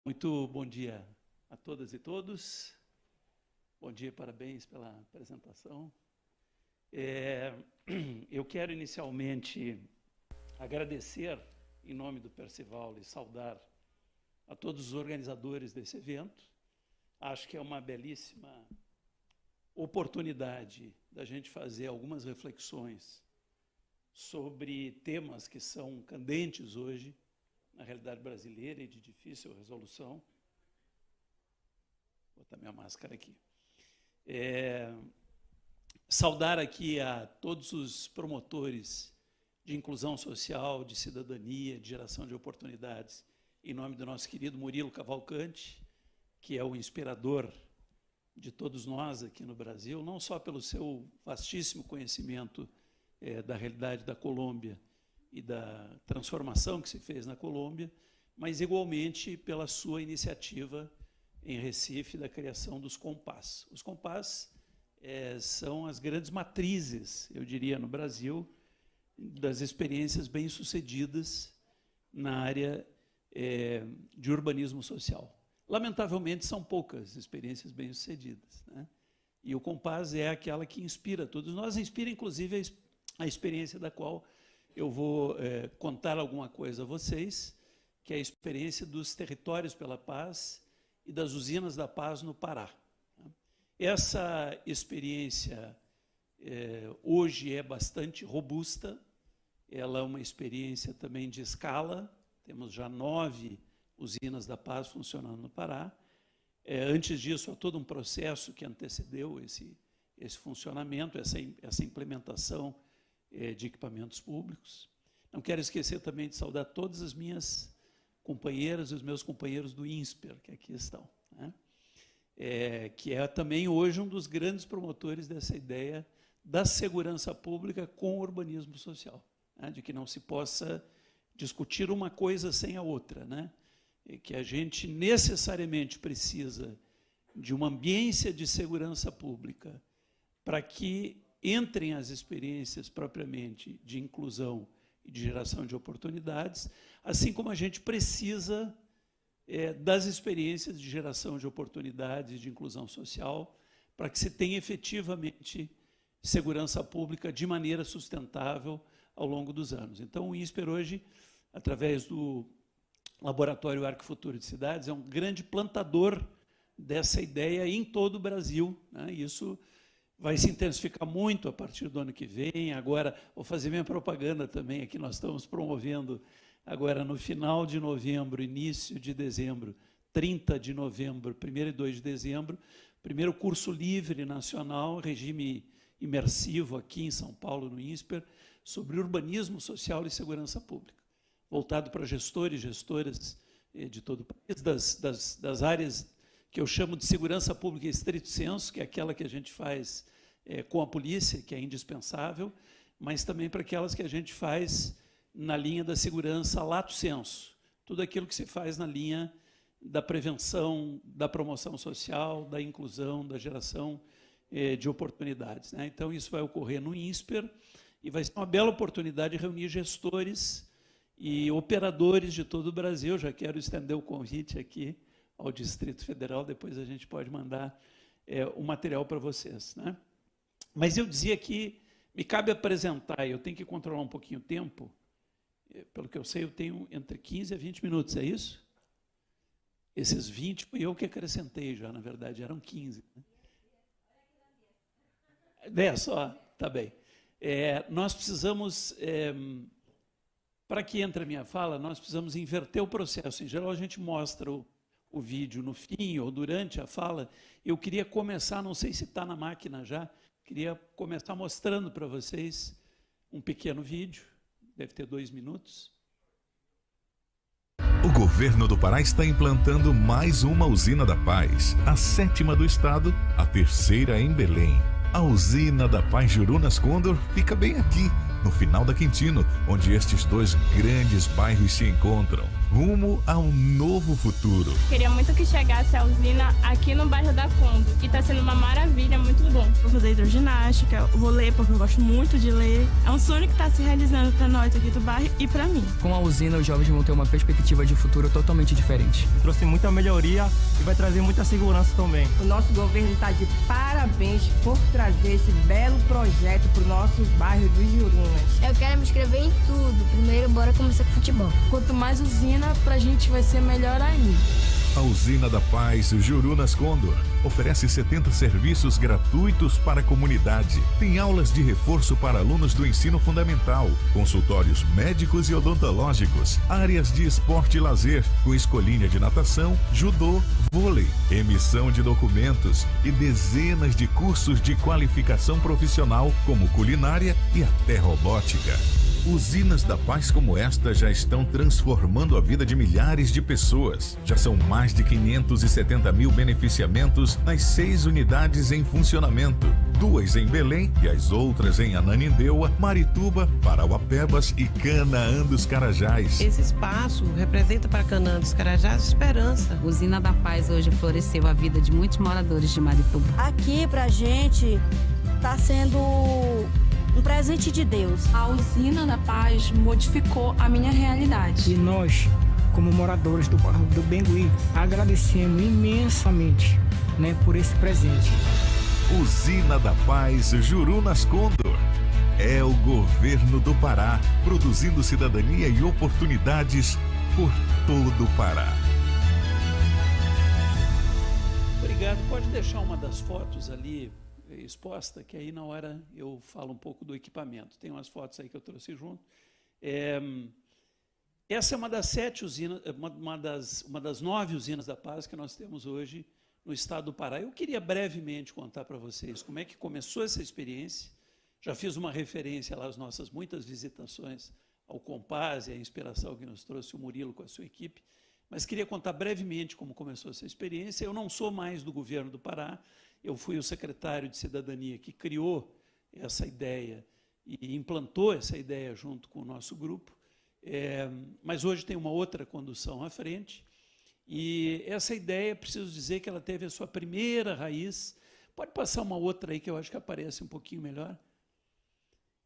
Muito bom dia a todas e todos. Bom dia, parabéns pela apresentação. Eu quero inicialmente agradecer, em nome do Percival, e saudar a todos os organizadores desse evento. Acho que é uma belíssima oportunidade da gente fazer algumas reflexões sobre temas que são candentes hoje na realidade brasileira e de difícil resolução. Vou botar minha máscara aqui. Saudar aqui a todos os promotores de inclusão social, de cidadania, de geração de oportunidades, em nome do nosso querido Murilo Cavalcante, que é o inspirador de todos nós aqui no Brasil, não só pelo seu vastíssimo conhecimento da realidade da Colômbia e da transformação que se fez na Colômbia, mas igualmente pela sua iniciativa em Recife da criação dos Compás. Os Compás são as grandes matrizes, eu diria, no Brasil, das experiências bem-sucedidas na área de urbanismo social. Lamentavelmente, são poucas experiências bem-sucedidas, né? E o Compás é aquela que inspira todos nós, inspira inclusive a experiência da qual eu vou contar alguma coisa a vocês, que é a experiência dos Territórios pela Paz e das Usinas da Paz no Pará. Essa experiência hoje é bastante robusta, ela é uma experiência também de escala, temos já 9 Usinas da Paz funcionando no Pará. Antes disso, há todo um processo que antecedeu esse funcionamento, essa implementação de equipamentos públicos. Não quero esquecer também de saudar todas as minhas companheiras e os meus companheiros do INSPER, que aqui estão, né? Que é também hoje um dos grandes promotores dessa ideia da segurança pública com o urbanismo social, né? De que não se possa discutir uma coisa sem a outra, né? E que a gente necessariamente precisa de uma ambiência de segurança pública para que entrem as experiências propriamente de inclusão e de geração de oportunidades, assim como a gente precisa das experiências de geração de oportunidades e de inclusão social para que se tenha efetivamente segurança pública de maneira sustentável ao longo dos anos. Então, o INSPER hoje, através do Laboratório Arquifuturo de Cidades, é um grande plantador dessa ideia em todo o Brasil, né? Isso vai se intensificar muito a partir do ano que vem. Agora, vou fazer minha propaganda também, aqui nós estamos promovendo agora no final de novembro, início de dezembro, 30 de novembro, 1º e 2 de dezembro, primeiro curso livre nacional, regime imersivo aqui em São Paulo, no INSPER, sobre urbanismo social e segurança pública, voltado para gestores e gestoras de todo o país, das áreas que eu chamo de segurança pública em estrito senso, que é aquela que a gente faz com a polícia, que é indispensável, mas também para aquelas que a gente faz na linha da segurança lato sensu, tudo aquilo que se faz na linha da prevenção, da promoção social, da inclusão, da geração de oportunidades, né? Então, isso vai ocorrer no INSPER e vai ser uma bela oportunidade de reunir gestores e operadores de todo o Brasil. Já quero estender o convite aqui ao Distrito Federal, depois a gente pode mandar o material para vocês, né? Mas eu dizia que me cabe apresentar, eu tenho que controlar um pouquinho o tempo, pelo que eu sei, eu tenho entre 15 a 20 minutos, é isso? Esses 20, eu que acrescentei já, na verdade, eram 15. Né? Só, tá bem. Nós precisamos, para que entre a minha fala, nós precisamos inverter o processo. Em geral, a gente mostra o vídeo no fim ou durante a fala. Eu queria começar, não sei se está na máquina já, queria começar mostrando para vocês um pequeno vídeo, deve ter 2 minutos. O governo do Pará está implantando mais uma usina da Paz, a 7ª do estado, a 3ª em Belém. A usina da Paz Jurunas Condor fica bem aqui, no final da Quintino, onde estes dois grandes bairros se encontram, rumo a um novo futuro. Queria muito que chegasse a usina aqui no bairro da Condo, e está sendo uma maravilha, muito bom. Vou fazer hidroginástica, vou ler porque eu gosto muito de ler. É um sonho que está se realizando para nós aqui do bairro e para mim. Com a usina, os jovens vão ter uma perspectiva de futuro totalmente diferente. Trouxe muita melhoria e vai trazer muita segurança também. O nosso governo está de parabéns por trazer esse belo projeto para o nosso bairro dos Jurunas. Eu quero me inscrever em tudo. Primeiro, bora começar com futebol. Quanto mais usina, pra gente vai ser melhor ainda. A Usina da Paz Jurunas Condor oferece 70 serviços gratuitos para a comunidade. Tem aulas de reforço para alunos do ensino fundamental, consultórios médicos e odontológicos, áreas de esporte e lazer, com escolinha de natação, judô, vôlei, emissão de documentos e dezenas de cursos de qualificação profissional, como culinária e até robótica. Usinas da Paz como esta já estão transformando a vida de milhares de pessoas. Já são mais de 570 mil beneficiamentos nas 6 unidades em funcionamento. 2 em Belém e as outras em Ananindeua, Marituba, Parauapebas e Canaã dos Carajás. Esse espaço representa para Canaã dos Carajás esperança. Usina da Paz hoje floresceu a vida de muitos moradores de Marituba. Aqui pra gente está sendo um presente de Deus. A Usina da Paz modificou a minha realidade. E nós, como moradores do bairro do Bengui, agradecemos imensamente, por esse presente. Usina da Paz Jurunas Condor. É o governo do Pará, produzindo cidadania e oportunidades por todo o Pará. Obrigado. Pode deixar uma das fotos ali exposta, que aí na hora eu falo um pouco do equipamento. Tem umas fotos aí que eu trouxe junto. Essa é uma das 7 usinas, uma das 9 usinas da Paz que nós temos hoje no estado do Pará. Eu queria brevemente contar para vocês como é que começou essa experiência. Já fiz uma referência lá às nossas muitas visitações ao Compaz e à inspiração que nos trouxe o Murilo com a sua equipe, mas queria contar brevemente como começou essa experiência. Eu não sou mais do governo do Pará, eu fui o secretário de Cidadania que criou essa ideia e implantou essa ideia junto com o nosso grupo, mas hoje tem uma outra condução à frente, e essa ideia, preciso dizer que ela teve a sua primeira raiz. Pode passar uma outra aí que eu acho que aparece um pouquinho melhor.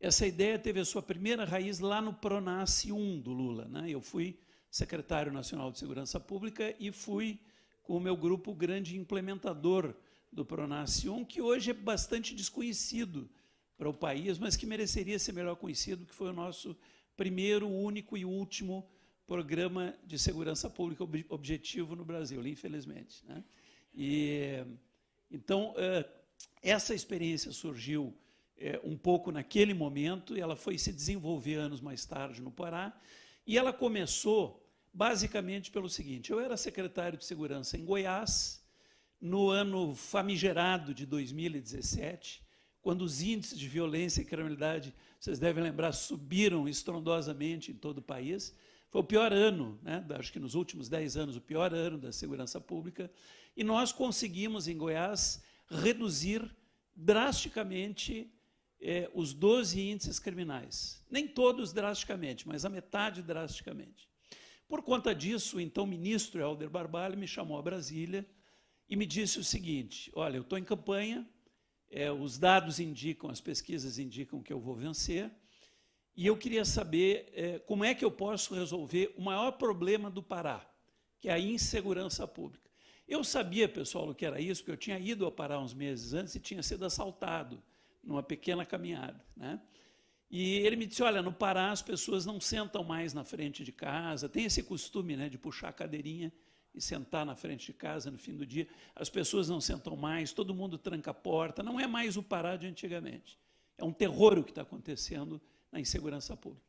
Essa ideia teve a sua primeira raiz lá no Pronace 1 do Lula, Eu fui secretário nacional de Segurança Pública e fui, com o meu grupo, o grande implementador do Pronace 1, que hoje é bastante desconhecido para o país, mas que mereceria ser melhor conhecido, que foi o nosso primeiro, único e último programa de segurança pública objetivo no Brasil, infelizmente. Então, essa experiência surgiu um pouco naquele momento, e ela foi se desenvolver anos mais tarde no Pará, e ela começou basicamente pelo seguinte: eu era secretário de Segurança em Goiás, no ano famigerado de 2017, quando os índices de violência e criminalidade, vocês devem lembrar, subiram estrondosamente em todo o país. Foi o pior ano, acho que nos últimos 10 anos, o pior ano da segurança pública, e nós conseguimos, em Goiás, reduzir drasticamente os 12 índices criminais. Nem todos drasticamente, mas a metade drasticamente. Por conta disso, o então ministro Helder Barbalho me chamou a Brasília e me disse o seguinte: olha, eu estou em campanha, os dados indicam, as pesquisas indicam que eu vou vencer, e eu queria saber como é que eu posso resolver o maior problema do Pará, que é a insegurança pública. Eu sabia, pessoal, o que era isso, porque eu tinha ido ao Pará uns meses antes e tinha sido assaltado numa pequena caminhada, E ele me disse: olha, no Pará as pessoas não sentam mais na frente de casa, tem esse costume de puxar a cadeirinha e sentar na frente de casa no fim do dia, as pessoas não sentam mais, todo mundo tranca a porta, não é mais o Pará de antigamente. É um terror o que está acontecendo na insegurança pública.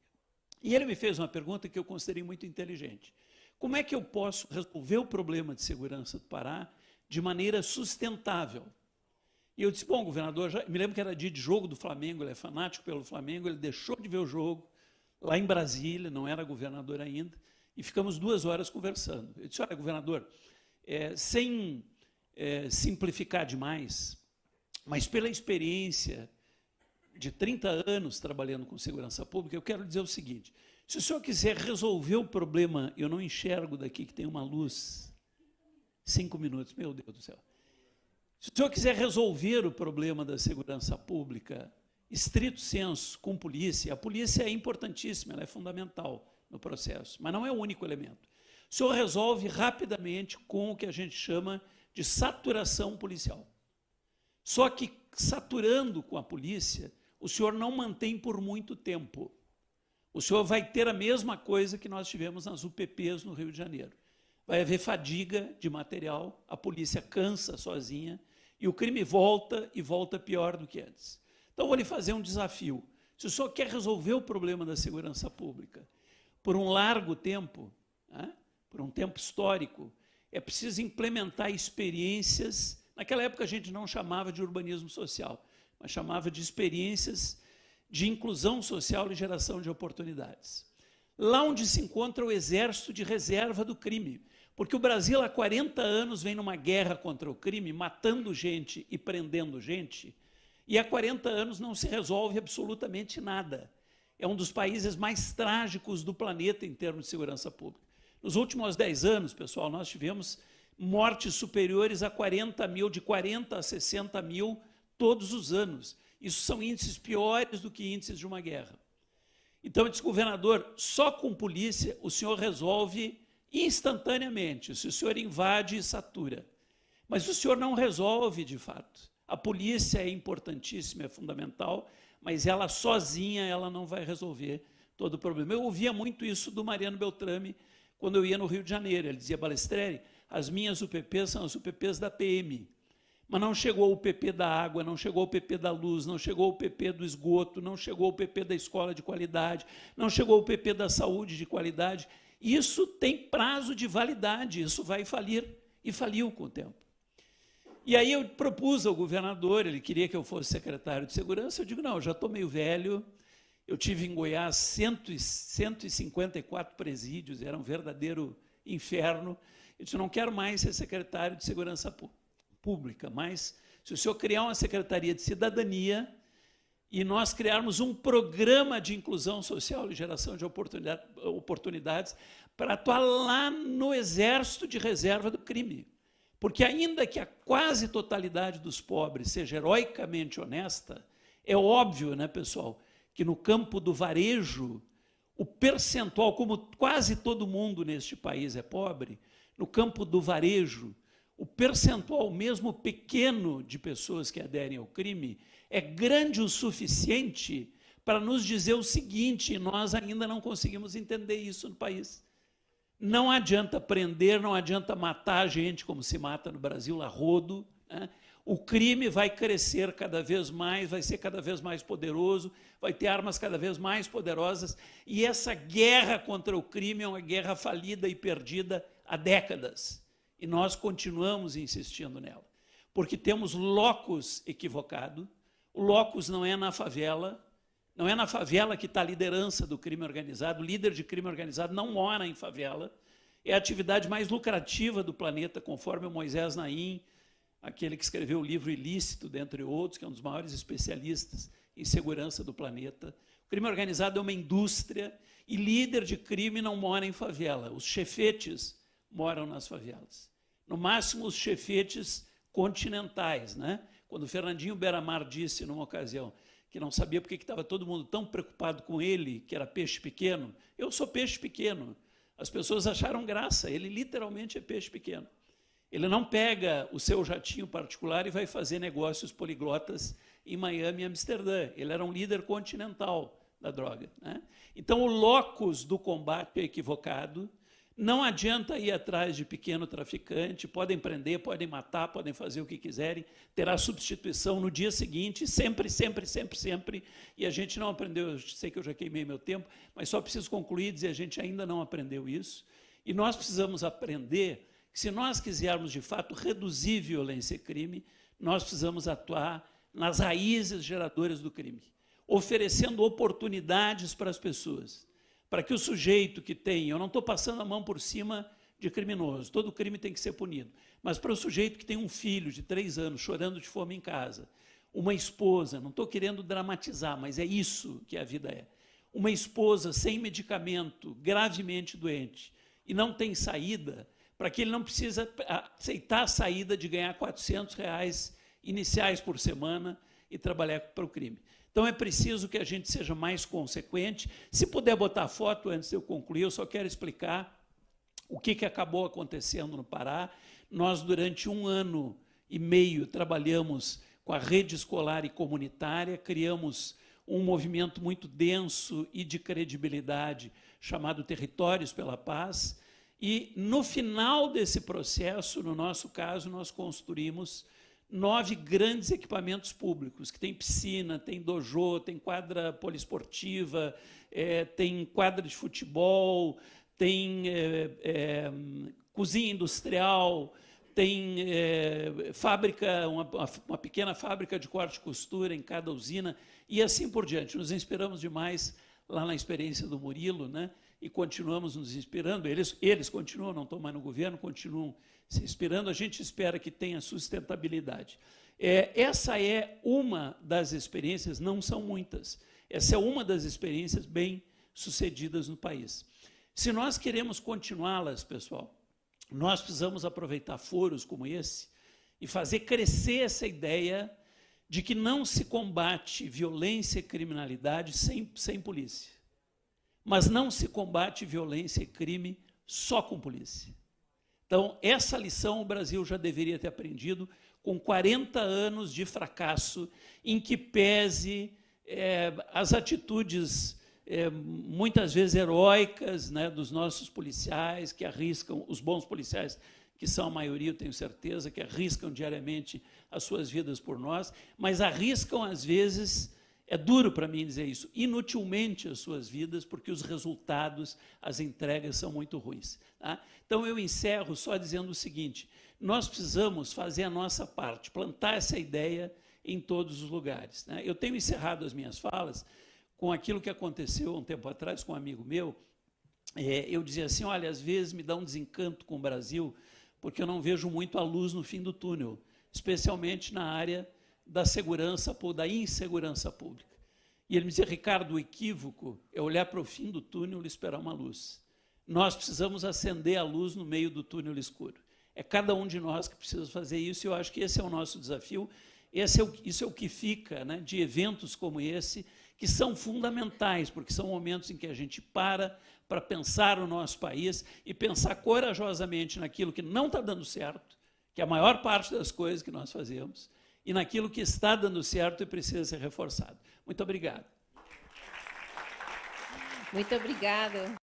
E ele me fez uma pergunta que eu considerei muito inteligente: como é que eu posso resolver o problema de segurança do Pará de maneira sustentável? E eu disse: bom, governador, me lembro que era dia de jogo do Flamengo, ele é fanático pelo Flamengo, ele deixou de ver o jogo lá em Brasília, não era governador ainda, e ficamos 2 horas conversando. Eu disse: olha, governador, sem simplificar demais, mas pela experiência de 30 anos trabalhando com segurança pública, eu quero dizer o seguinte: se o senhor quiser resolver o problema, eu não enxergo daqui que tem uma luz. 5 minutos, meu Deus do céu. Se o senhor quiser resolver o problema da segurança pública, estrito senso, com polícia, a polícia é importantíssima, ela é fundamental no processo, mas não é o único elemento. O senhor resolve rapidamente com o que a gente chama de saturação policial. Só que, saturando com a polícia, o senhor não mantém por muito tempo. O senhor vai ter a mesma coisa que nós tivemos nas UPPs no Rio de Janeiro. Vai haver fadiga de material, a polícia cansa sozinha e o crime volta e volta pior do que antes. Então, vou lhe fazer um desafio. Se o senhor quer resolver o problema da segurança pública por um largo tempo, né, por um tempo histórico, é preciso implementar experiências. Naquela época a gente não chamava de urbanismo social, mas chamava de experiências de inclusão social e geração de oportunidades. Lá onde se encontra o exército de reserva do crime, porque o Brasil há 40 anos vem numa guerra contra o crime, matando gente e prendendo gente, e há 40 anos não se resolve absolutamente nada. É um dos países mais trágicos do planeta em termos de segurança pública. Nos últimos 10 anos, pessoal, nós tivemos mortes superiores a 40 mil, de 40 a 60 mil todos os anos. Isso são índices piores do que índices de uma guerra. Então, eu disse, governador, só com polícia o senhor resolve instantaneamente, se o senhor invade e satura. Mas o senhor não resolve de fato. A polícia é importantíssima, é fundamental, mas ela sozinha ela não vai resolver todo o problema. Eu ouvia muito isso do Mariano Beltrame quando eu ia no Rio de Janeiro. Ele dizia, Balestreri, as minhas UPPs são as UPPs da PM, mas não chegou o PP da água, não chegou o PP da luz, não chegou o PP do esgoto, não chegou o PP da escola de qualidade, não chegou o PP da saúde de qualidade. Isso tem prazo de validade, isso vai falir, e faliu com o tempo. E aí eu propus ao governador, ele queria que eu fosse secretário de segurança, eu digo, não, eu já estou meio velho, eu tive em Goiás 154 presídios, era um verdadeiro inferno, eu disse, não quero mais ser secretário de segurança pública, mas se o senhor criar uma secretaria de cidadania e nós criarmos um programa de inclusão social e geração de oportunidades para atuar lá no exército de reserva do crime. Porque ainda que a quase totalidade dos pobres seja heroicamente honesta, é óbvio, né, pessoal, que no campo do varejo, o percentual, como quase todo mundo neste país é pobre, no campo do varejo, o percentual mesmo pequeno de pessoas que aderem ao crime é grande o suficiente para nos dizer o seguinte, e nós ainda não conseguimos entender isso no país. Não adianta prender, não adianta matar a gente como se mata no Brasil, a rodo, né? O crime vai crescer cada vez mais, vai ser cada vez mais poderoso, vai ter armas cada vez mais poderosas, e essa guerra contra o crime é uma guerra falida e perdida há décadas. E nós continuamos insistindo nela, porque temos locus equivocado. O locus não é na favela, não é na favela que está a liderança do crime organizado, o líder de crime organizado não mora em favela, é a atividade mais lucrativa do planeta, conforme o Moisés Naim, aquele que escreveu o livro Ilícito, dentre outros, que é um dos maiores especialistas em segurança do planeta. O crime organizado é uma indústria e líder de crime não mora em favela, os chefetes moram nas favelas. No máximo, os chefetes continentais, né? Quando o Fernandinho Beiramar disse, numa ocasião, que não sabia porque estava todo mundo tão preocupado com ele, que era peixe pequeno. Eu sou peixe pequeno. As pessoas acharam graça, ele literalmente é peixe pequeno. Ele não pega o seu jatinho particular e vai fazer negócios poliglotas em Miami e Amsterdã. Ele era um líder continental da droga, né? Então, o locus do combate é equivocado. Não adianta ir atrás de pequeno traficante, podem prender, podem matar, podem fazer o que quiserem, terá substituição no dia seguinte, sempre, sempre, sempre, sempre, e a gente não aprendeu, eu sei que eu já queimei meu tempo, mas só preciso concluir e dizer, a gente ainda não aprendeu isso, e nós precisamos aprender que se nós quisermos, de fato, reduzir violência e crime, nós precisamos atuar nas raízes geradoras do crime, oferecendo oportunidades para as pessoas, para que o sujeito que tem, eu não estou passando a mão por cima de criminoso, todo crime tem que ser punido, mas para o sujeito que tem um filho de 3 anos chorando de fome em casa, uma esposa, não estou querendo dramatizar, mas é isso que a vida é. Uma esposa sem medicamento, gravemente doente, e não tem saída, para que ele não precisa aceitar a saída de ganhar R$400 iniciais por semana e trabalhar para o crime. Então, é preciso que a gente seja mais consequente. Se puder botar foto antes de eu concluir, eu só quero explicar o que acabou acontecendo no Pará. Nós, durante 1 ano e meio, trabalhamos com a rede escolar e comunitária, criamos um movimento muito denso e de credibilidade, chamado Territórios pela Paz, e, no final desse processo, no nosso caso, nós construímos 9 grandes equipamentos públicos, que tem piscina, tem dojo, tem quadra poliesportiva, tem quadra de futebol, tem cozinha industrial, tem fábrica, uma pequena fábrica de corte e costura em cada usina, e assim por diante. Nos inspiramos demais lá na experiência do Murilo, né? E continuamos nos inspirando. Eles continuam, não estão mais no governo, continuam se inspirando. A gente espera que tenha sustentabilidade. Essa é uma das experiências, não são muitas, essa é uma das experiências bem sucedidas no país. Se nós queremos continuá-las, pessoal, nós precisamos aproveitar foros como esse e fazer crescer essa ideia de que não se combate violência e criminalidade sem polícia. Mas não se combate violência e crime só com polícia. Então, essa lição o Brasil já deveria ter aprendido com 40 anos de fracasso, em que pese as atitudes muitas vezes heróicas, né, dos nossos policiais, que arriscam, os bons policiais, que são a maioria, eu tenho certeza, que arriscam diariamente as suas vidas por nós, mas arriscam, às vezes, é duro para mim dizer isso, inutilmente as suas vidas, porque os resultados, as entregas são muito ruins. Tá? Então, eu encerro só dizendo o seguinte: nós precisamos fazer a nossa parte, plantar essa ideia em todos os lugares. Né? Eu tenho encerrado as minhas falas com aquilo que aconteceu um tempo atrás com um amigo meu. Eu dizia assim, olha, às vezes me dá um desencanto com o Brasil, porque eu não vejo muito a luz no fim do túnel, especialmente na área da segurança ou da insegurança pública. E ele me dizia, Ricardo, o equívoco é olhar para o fim do túnel e esperar uma luz. Nós precisamos acender a luz no meio do túnel escuro. É cada um de nós que precisa fazer isso, e eu acho que esse é o nosso desafio. Isso é o que fica, né, de eventos como esse, que são fundamentais, porque são momentos em que a gente para pensar o nosso país e pensar corajosamente naquilo que não está dando certo, que é a maior parte das coisas que nós fazemos, e naquilo que está dando certo e precisa ser reforçado. Muito obrigado. Muito obrigado.